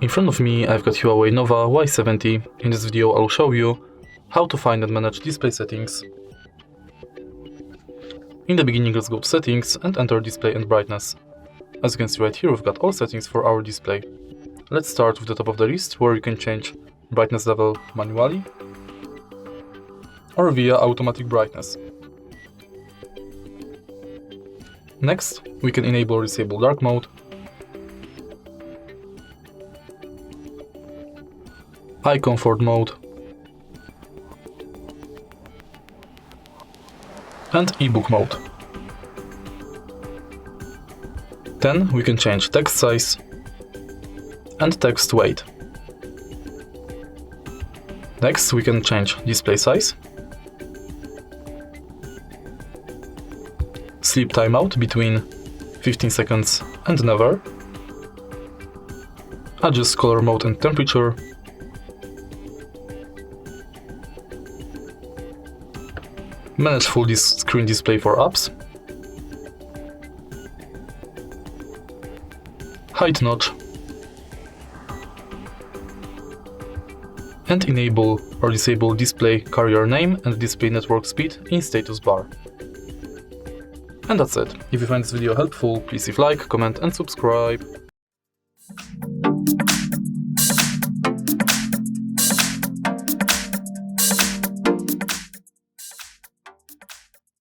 In front of me I've got HUAWEI Nova Y70. In this video I'll show you how to find and manage display settings. In the beginning, let's go to settings and enter display and brightness. As you can see right here, we've got all settings for our display. Let's start with the top of the list, where you can change brightness level manually or via automatic brightness. Next, we can enable or disable dark mode, eye comfort mode, and ebook mode. Then we can change text size and text weight. Next we can change display size, sleep timeout between 15 seconds and never, adjust color mode and temperature, manage full screen display for apps, height notch, and enable or disable display carrier name and display network speed in status bar. And that's it. If you find this video helpful, please leave a like, comment and subscribe.